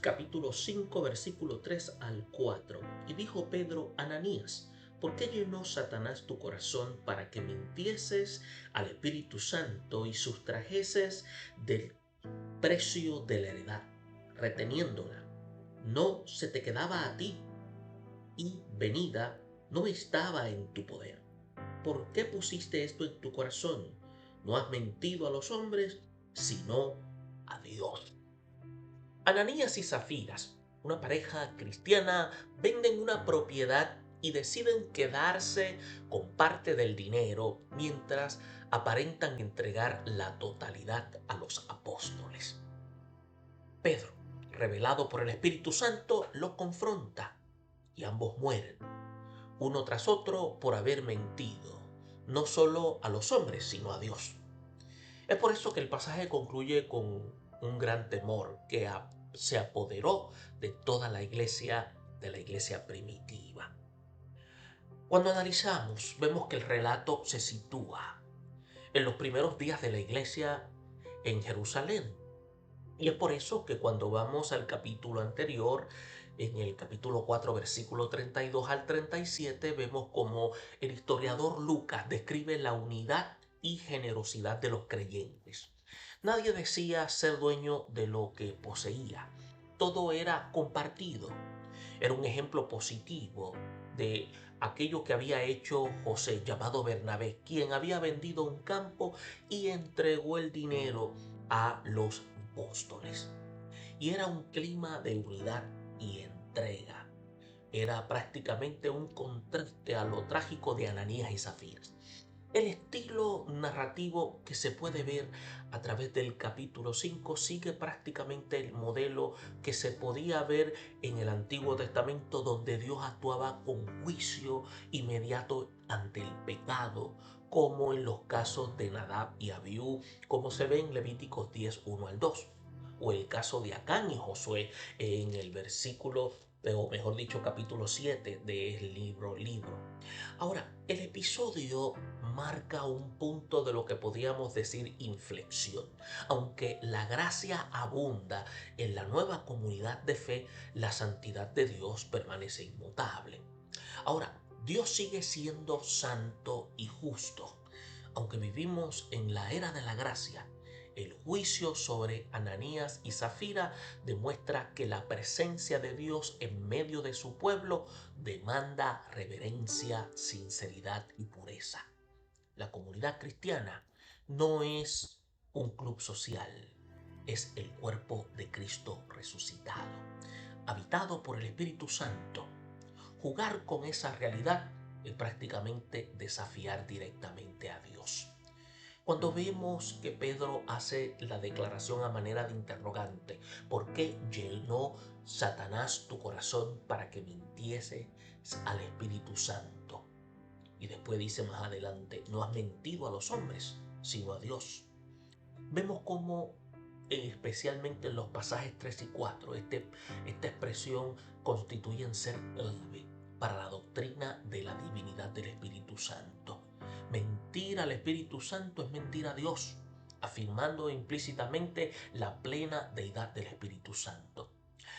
Capítulo 5, versículo 3 al 4. Y dijo Pedro: Ananías, ¿por qué llenó Satanás tu corazón para que mintieses al Espíritu Santo y sustrajeses del precio de la heredad, reteniéndola? No se te quedaba a ti, y venida no estaba en tu poder. ¿Por qué pusiste esto en tu corazón? No has mentido a los hombres, sino a Dios. Ananías y Zafiras, una pareja cristiana, venden una propiedad y deciden quedarse con parte del dinero mientras aparentan entregar la totalidad a los apóstoles. Pedro, revelado por el Espíritu Santo, los confronta y ambos mueren, uno tras otro por haber mentido, no solo a los hombres, sino a Dios. Es por eso que el pasaje concluye con un gran temor que se apoderó de toda de la iglesia primitiva. Cuando analizamos, vemos que el relato se sitúa en los primeros días de la iglesia en Jerusalén. Y es por eso que cuando vamos al capítulo anterior, en el capítulo 4, versículo 32 al 37, vemos como el historiador Lucas describe la unidad y generosidad de los creyentes. Nadie decía ser dueño de lo que poseía. Todo era compartido. Era un ejemplo positivo de aquello que había hecho José, llamado Bernabé, quien había vendido un campo y entregó el dinero a los apóstoles. Y era un clima de unidad y entrega. Era prácticamente un contraste a lo trágico de Ananías y Zafira. El estilo narrativo que se puede ver a través del capítulo 5 sigue prácticamente el modelo que se podía ver en el Antiguo Testamento, donde Dios actuaba con juicio inmediato ante el pecado, como en los casos de Nadab y Abiú, como se ve en Levíticos 10, 1 al 2, o el caso de Acán y Josué en el versículo, o mejor dicho, capítulo 7 del libro. Ahora, el episodio marca un punto de lo que podríamos decir inflexión. Aunque la gracia abunda en la nueva comunidad de fe, la santidad de Dios permanece inmutable. Ahora, Dios sigue siendo santo y justo. Aunque vivimos en la era de la gracia, el juicio sobre Ananías y Zafira demuestra que la presencia de Dios en medio de su pueblo demanda reverencia, sinceridad y pureza. La comunidad cristiana no es un club social, es el cuerpo de Cristo resucitado, habitado por el Espíritu Santo. Jugar con esa realidad es prácticamente desafiar directamente a Dios. Cuando vemos que Pedro hace la declaración a manera de interrogante, ¿por qué llenó Satanás tu corazón para que mintieses al Espíritu Santo? Y después dice más adelante, no has mentido a los hombres, sino a Dios. Vemos cómo, especialmente en los pasajes 3 y 4, esta expresión constituye ser clave para la doctrina de la divinidad del Espíritu Santo. Mentir al Espíritu Santo es mentir a Dios, afirmando implícitamente la plena deidad del Espíritu Santo.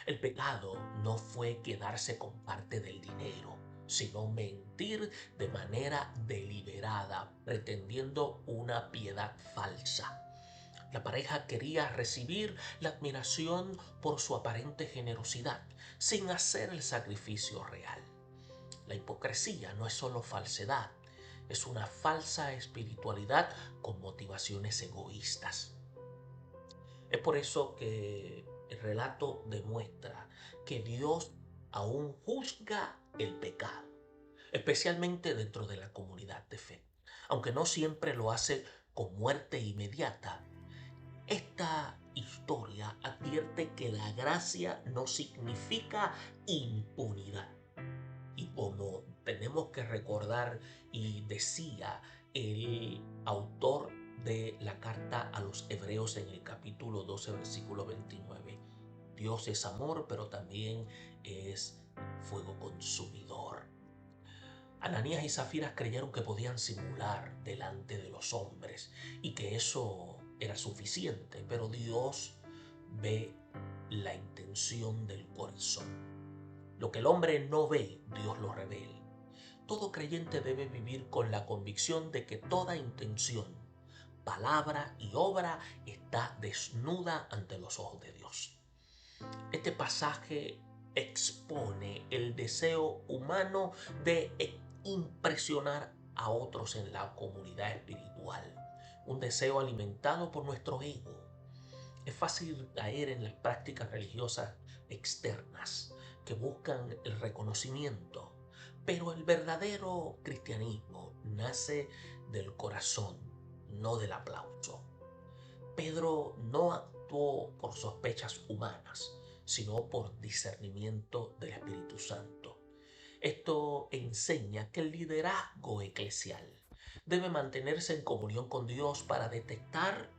El pecado no fue quedarse con parte del dinero, sino mentir de manera deliberada, pretendiendo una piedad falsa. La pareja quería recibir la admiración por su aparente generosidad, sin hacer el sacrificio real. La hipocresía no es solo falsedad, es una falsa espiritualidad con motivaciones egoístas. Es por eso que el relato demuestra que Dios aún juzga el pecado, especialmente dentro de la comunidad de fe, aunque no siempre lo hace con muerte inmediata. Esta historia advierte que la gracia no significa impunidad. Y como tenemos que recordar y decía el autor de la carta a los Hebreos en el capítulo 12, versículo 29, Dios es amor, pero también es fuego consumidor. Ananías y Zafiras creyeron que podían simular delante de los hombres y que eso era suficiente, pero Dios ve la intención del corazón. Lo que el hombre no ve, Dios lo revela. Todo creyente debe vivir con la convicción de que toda intención, palabra y obra está desnuda ante los ojos de Dios. Este pasaje expone el deseo humano de impresionar a otros en la comunidad espiritual, un deseo alimentado por nuestro ego. Es fácil caer en las prácticas religiosas externas que buscan el reconocimiento, pero el verdadero cristianismo nace del corazón, no del aplauso. Pedro no actuó por sospechas humanas, sino por discernimiento del Espíritu Santo. Esto enseña que el liderazgo eclesial debe mantenerse en comunión con Dios para detectar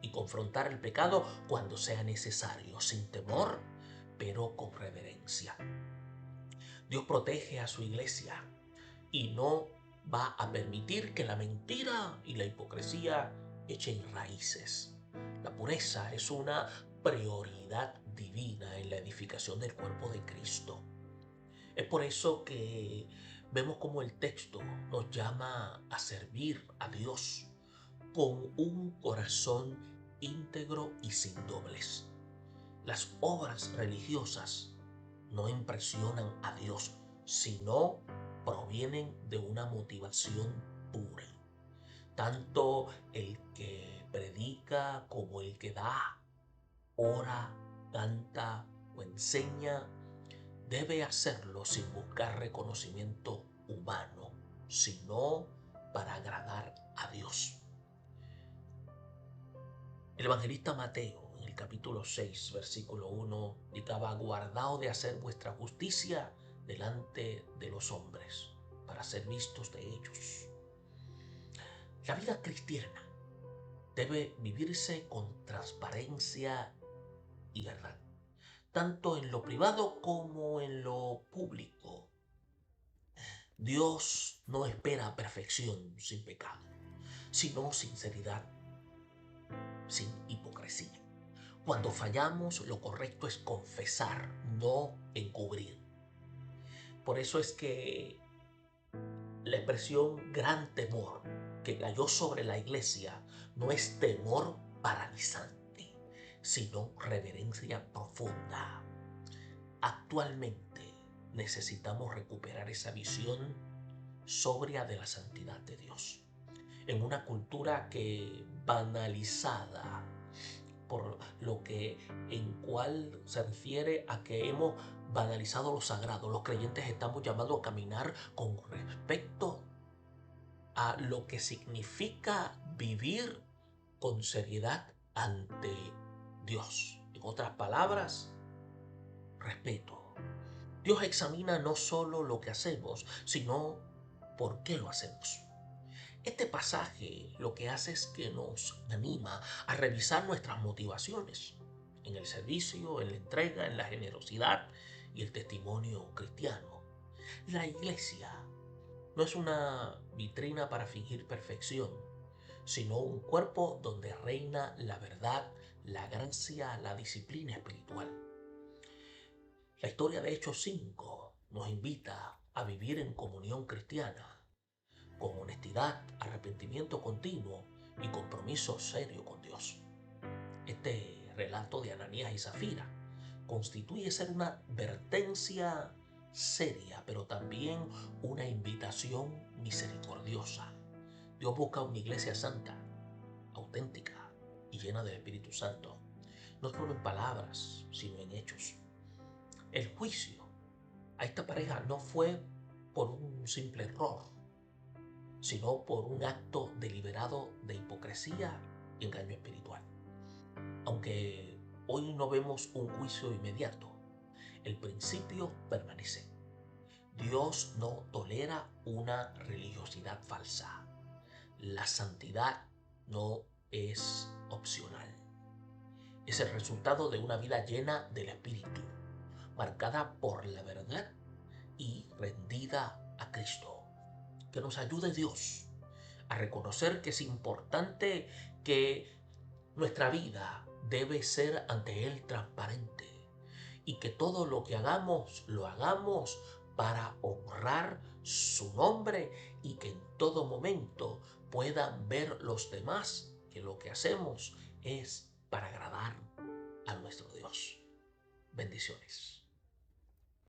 y confrontar el pecado cuando sea necesario, sin temor, pero con reverencia. Dios protege a su iglesia y no va a permitir que la mentira y la hipocresía echen raíces. La pureza es una prioridad divina en la edificación del cuerpo de Cristo. Es por eso que vemos como el texto nos llama a servir a Dios con un corazón íntegro y sin doblez. Las obras religiosas no impresionan a Dios, sino provienen de una motivación pura. Tanto el que predica como el que da, ora, canta o enseña debe hacerlo sin buscar reconocimiento humano, sino para agradar a Dios. El evangelista Mateo, en el capítulo 6, versículo 1, indicaba: guardaos de hacer vuestra justicia delante de los hombres, para ser vistos de ellos. La vida cristiana debe vivirse con transparencia y verdad, tanto en lo privado como en lo público. Dios no espera perfección sin pecado, sino sinceridad, sin hipocresía. Cuando fallamos, lo correcto es confesar, no encubrir. Por eso es que la expresión gran temor que cayó sobre la iglesia no es temor paralizante, sino reverencia profunda. Actualmente necesitamos recuperar esa visión sobria de la santidad de Dios. En una cultura que banalizada por lo que en cual se refiere a que hemos banalizado lo sagrado. Los creyentes estamos llamados a caminar con respecto a lo que significa vivir con seriedad ante Dios. En otras palabras, respeto. Dios examina no solo lo que hacemos, sino por qué lo hacemos. Este pasaje lo que hace es que nos anima a revisar nuestras motivaciones en el servicio, en la entrega, en la generosidad y el testimonio cristiano. La iglesia no es una vitrina para fingir perfección, sino un cuerpo donde reina la verdad, la gracia, la disciplina espiritual. La historia de Hechos 5 nos invita a vivir en comunión cristiana, con honestidad, arrepentimiento continuo y compromiso serio con Dios. Este relato de Ananías y Zafira constituye ser una advertencia seria, pero también una invitación misericordiosa. Dios busca una iglesia santa, auténtica y llena del Espíritu Santo, no solo en palabras, sino en hechos. El juicio a esta pareja no fue por un simple error, sino por un acto deliberado de hipocresía y engaño espiritual. Aunque hoy no vemos un juicio inmediato, el principio permanece. Dios no tolera una religiosidad falsa. La santidad no es opcional. Es el resultado de una vida llena del Espíritu, marcada por la verdad y rendida a Cristo. Que nos ayude Dios a reconocer que es importante que nuestra vida debe ser ante Él transparente, y que todo lo que hagamos lo hagamos para honrar su nombre y que en todo momento puedan ver los demás que lo que hacemos es para agradar a nuestro Dios. Bendiciones.